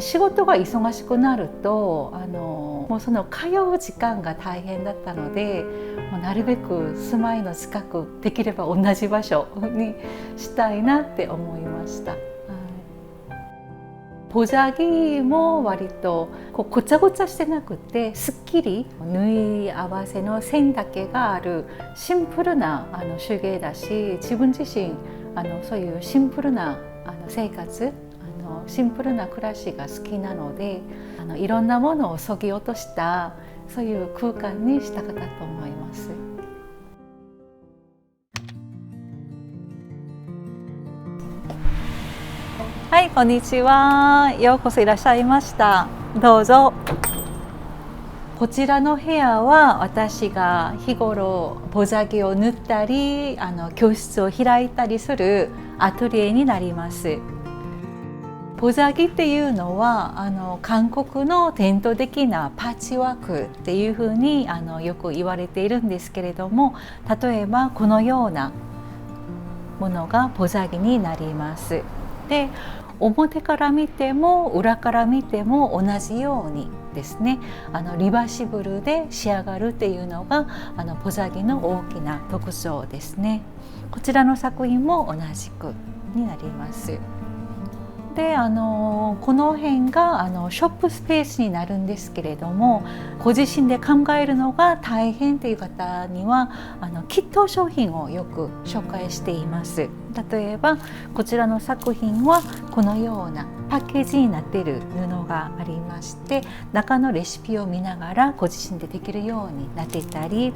仕事が忙しくなるともうその通う時間が大変だったので、もうなるべく住まいの近く、できれば同じ場所にしたいなって思いました。ボジャギも割とごちゃごちゃしてなくて、すっきり縫い合わせの線だけがあるシンプルな手芸だし、自分自身そういうシンプルな生活、シンプルな暮らしが好きなので、いろんなものを削ぎ落としたそういう空間にしたかったと思います。はい、こんにちは。ようこそいらっしゃいました。どうぞ。こちらの部屋は私が日頃ボジャギを縫ったり教室を開いたりするアトリエになります。ボジャギっていうのは韓国の伝統的なパッチワークっていうふうによく言われているんですけれども、例えばこのようなものがボジャギになります。で、表から見ても裏から見ても同じようにですね、リバーシブルで仕上がるっていうのがボジャギの大きな特徴ですね。こちらの作品も同じくになります。でこの辺がショップスペースになるんですけれども、ご自身で考えるのが大変という方にはキット商品をよく紹介しています。例えばこちらの作品はこのようなパッケージになっている布がありまして、中のレシピを見ながらご自身でできるようになっていたり、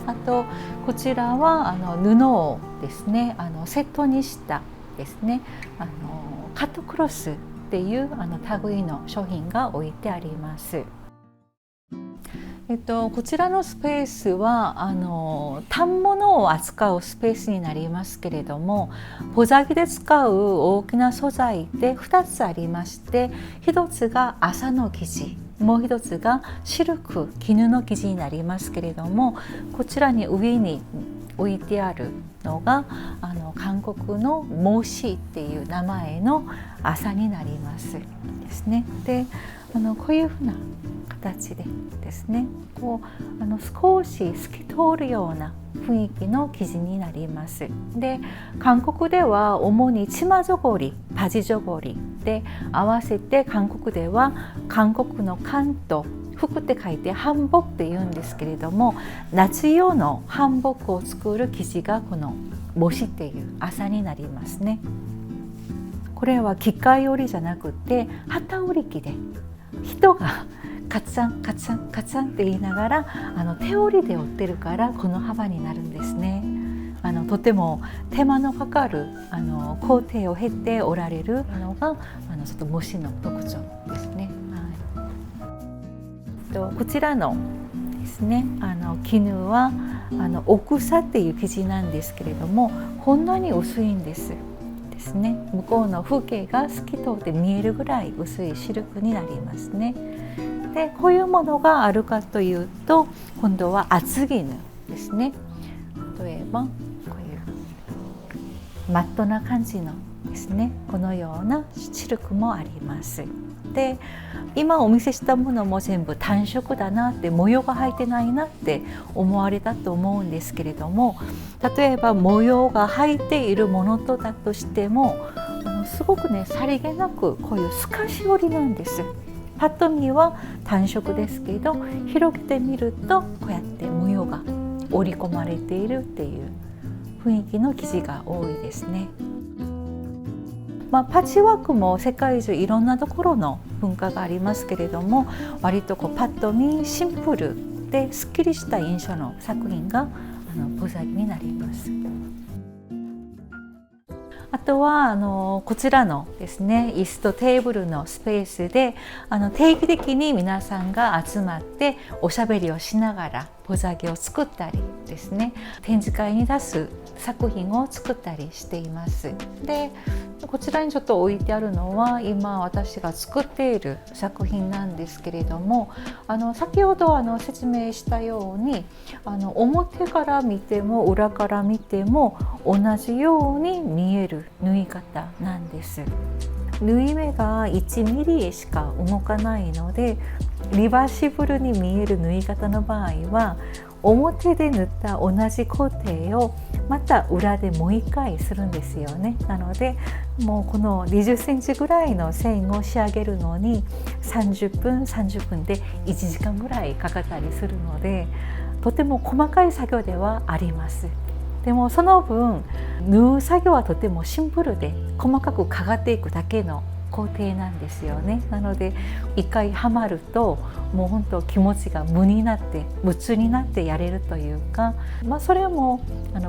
あとこちらは布をですねセットにしたですねカットクロスっていう類の商品が置いてあります。こちらのスペースは反物を扱うスペースになりますけれども、ボジャギで使う大きな素材で2つありまして、1つが麻の生地、もう1つがシルク、絹の生地になりますけれども、こちらに上に置いてあるのが韓国のモシっていう名前の麻になりますですね。でこういうふうな形でですね、少し透き通るような雰囲気の生地になります。で韓国では主にチマジョゴリ、パジジョゴリで合わせて、韓国では韓国の韓と服って書いて韓服って言うんですけれども、夏用の韓服を作る生地がこのモシっていう麻になりますね。これは機械織りじゃなくて機織り機で、人がカツァンカツァンカツァンって言いながら手織りで織ってるからこの幅になるんですね。とても手間のかかる工程を経て織られるのがちょっとモシの特徴ですね。こちらのですね絹は奥さっていう生地なんですけれども、こんなに薄いんですね。向こうの風景が透き通って見えるぐらい薄いシルクになりますね。でこういうものがあるかというと、今度は厚絹ですね。例えばこういうマットな感じのですね、このようなシルクもあります。で今お見せしたものも全部単色だなって、模様が入ってないなって思われたと思うんですけれども、例えば模様が入っているものとだとしてもすごくね、さりげなくこういう透かし織りなんです。パッと見は単色ですけど、広げてみるとこうやって模様が織り込まれているっていう雰囲気の生地が多いですね。パッチワークも世界中いろんなところの文化がありますけれども、割とパッと見シンプルですっきりした印象の作品がボジャギになります。あとはこちらのですね、椅子とテーブルのスペースで定期的に皆さんが集まっておしゃべりをしながらボジャギを作ったりですね、展示会に出す作品を作ったりしています。でこちらにちょっと置いてあるのは今私が作っている作品なんですけれども、先ほど説明したように表から見ても裏から見ても同じように見える縫い方なんです。縫い目が1ミリしか動かないので、リバーシブルに見える縫い方の場合は表で縫った同じ工程をまた裏でもう一回するんですよね。なのでもうこの20センチぐらいの線を仕上げるのに30分で1時間ぐらいかかったりするので、とても細かい作業ではあります。でもその分縫う作業はとてもシンプルで細かくかがっていくだけの工程なんですよね。なので一回ハマるともう本当気持ちが無になって夢中になってやれるというか、それも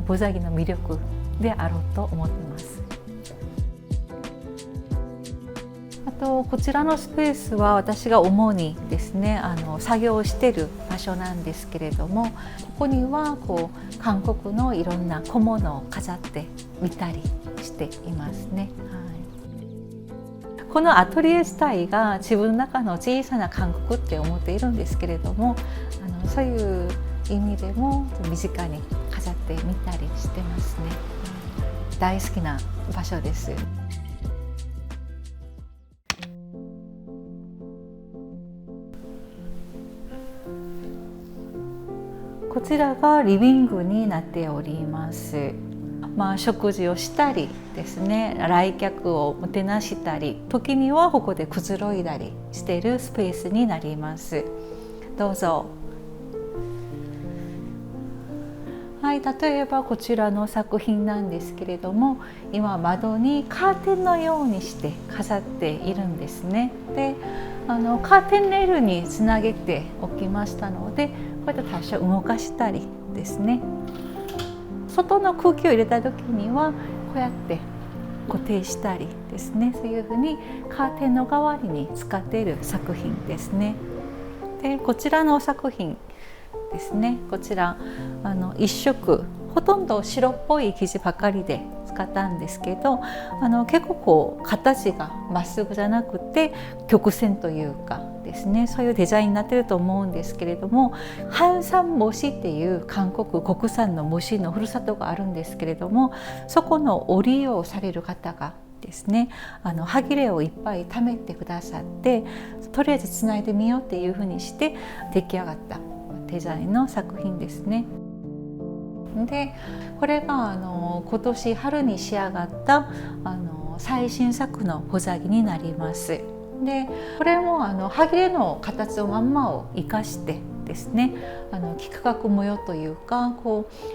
ボザギの魅力であろうと思ってます。あとこちらのスペースは私が主にですね作業をしている場所なんですけれども、ここには韓国のいろんな小物を飾ってみたりしていますね。このアトリエ自体が自分の中の小さな韓国って思っているんですけれども、そういう意味でも身近に飾ってみたりしてますね。大好きな場所です。こちらがリビングになっております。食事をしたりですね、来客をもてなしたり、時にはここでくつろいだりしているスペースになります。どうぞ。はい、例えばこちらの作品なんですけれども、今窓にカーテンのようにして飾っているんですね。で、カーテンレールにつなげておきましたので、こうやって多少動かしたりですね、外の空気を入れた時にはこうやって固定したりですね、そういうふうにカーテンの代わりに使っている作品ですね。でこちらの作品ですね、こちら一色ほとんど白っぽい生地ばかりで使ったんですけど、結構形がまっすぐじゃなくて曲線というかですね、そういうデザインになっていると思うんですけれども、ハンサン虫っていう韓国国産の虫のふるさとがあるんですけれども、そこの織をされる方がですね、はぎれをいっぱい貯めてくださって、とりあえずつないでみようっていうふうにして出来上がったデザインの作品ですね。でこれが今年春に仕上がった最新作のボザギになります。でこれもはぎれの形のまんまを生かしてですね、幾何学模様というか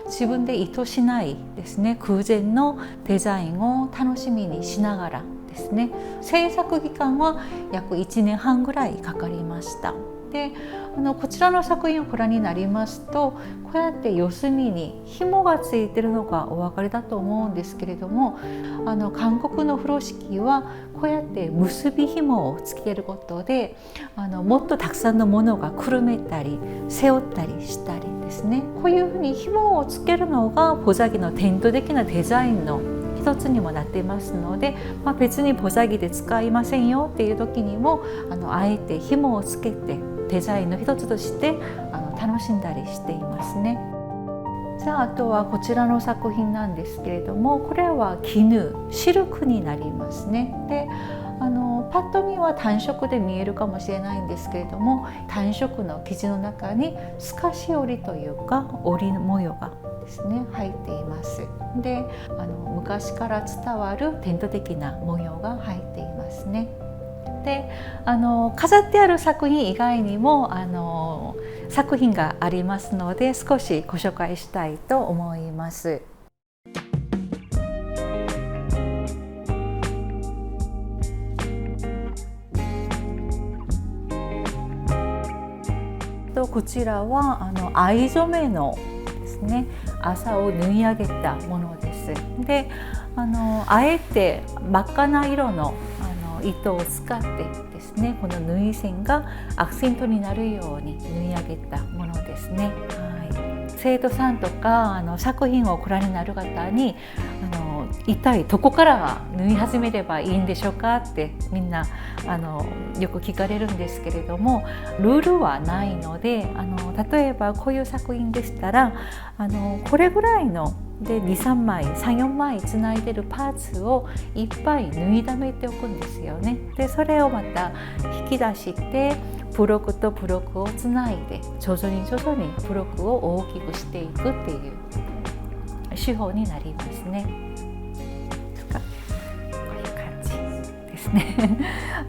自分で意図しないですね空前のデザインを楽しみにしながらですね、制作期間は約1年半ぐらいかかりました。でこちらの作品をご覧になりますと、こうやって四隅に紐がついているのがお分かりだと思うんですけれども、韓国の風呂敷はこうやって結び紐をつけることでもっとたくさんのものがくるめたり背負ったりしたりですね、こういうふうに紐をつけるのがボザギの伝統的なデザインの一つにもなっていますので、別にボザギで使いませんよっていう時にもあえて紐をつけてデザインの一つとして楽しんだりしていますね。じゃあ、あとはこちらの作品なんですけれども、これは絹シルクになりますね。でパッと見は単色で見えるかもしれないんですけれども、単色の生地の中に透かし織りというか織り模様がですね入っています。で昔から伝わる伝統的な模様が入っていますね。で飾ってある作品以外にも作品がありますので、少しご紹介したいと思います。こちらは藍染めのですね麻を縫い上げたものです。であえて真っ赤な色の糸を使ってですね、この縫い線がアクセントになるように縫い上げたものですね。生徒さんとか作品をご覧になる方に一体どこから縫い始めればいいんでしょうかってみんなよく聞かれるんですけれども、ルールはないので例えばこういう作品でしたらこれぐらいので 2,3 枚 3,4 枚つないでるパーツをいっぱい縫いだめておくんですよね。でそれをまた引き出してブロックとブロックをつないで徐々にブロックを大きくしていくっていう手法になりますね。こういう感じですね。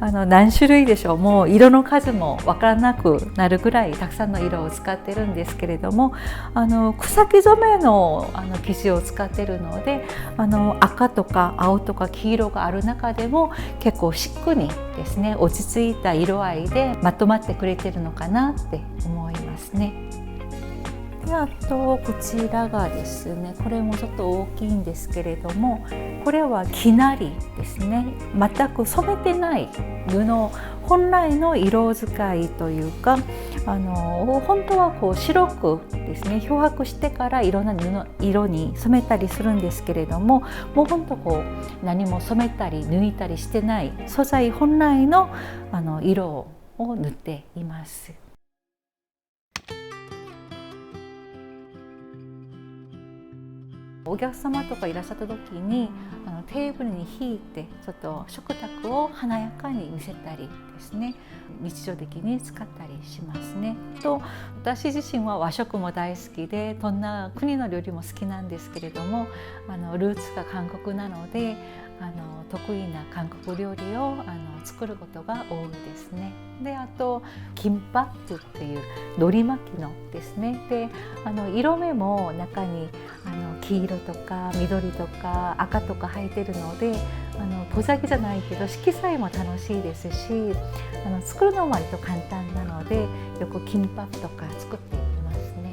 何種類でしょう。もう色の数も分からなくなるぐらいたくさんの色を使ってるんですけれども、草木染めの生地を使ってるので赤とか青とか黄色がある中でも結構シックにですね落ち着いた色合いでまとまってくれてるのかなって思いますね。であとこちらがですね、これもちょっと大きいんですけれども、これは生成りですね。全く染めてない布本来の色使いというか本当はこう白くですね漂白してからいろんな色に染めたりするんですけれども、もう本当こう何も染めたり抜いたりしてない素材本来の色を塗っています。お客様とかいらっしゃった時にテーブルに引いてちょっと食卓を華やかに見せたりですね、日常的に使ったりしますね。と私自身は和食も大好きでどんな国の料理も好きなんですけれどもルーツが韓国なので得意な韓国料理を作ることが多いですね。であとキンパップっていう海苔巻きのですね。で色目も中に黄色とか緑とか赤とか入ってるのでポザギじゃないけど色彩も楽しいですし作るのも割と簡単なのでよくキンパップとか作っていますね。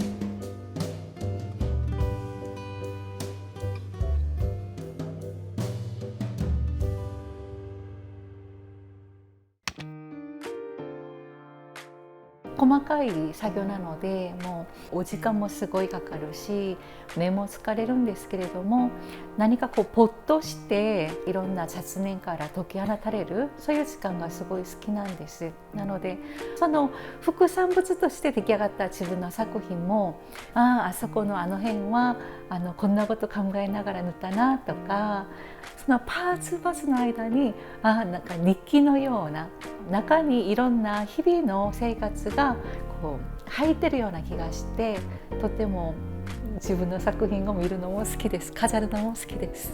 細かい作業なのでもうお時間もすごいかかるし目も疲れるんですけれども、何かこうポッとしていろんな雑念から解き放たれるそういう時間がすごい好きなんです。なのでその副産物として出来上がった自分の作品もあそこの辺はこんなこと考えながら塗ったなとか、そのパーツの間になんか日記のような中にいろんな日々の生活がこう入ってるような気がしてとても自分の作品を見るのも好きです。飾るのも好きです。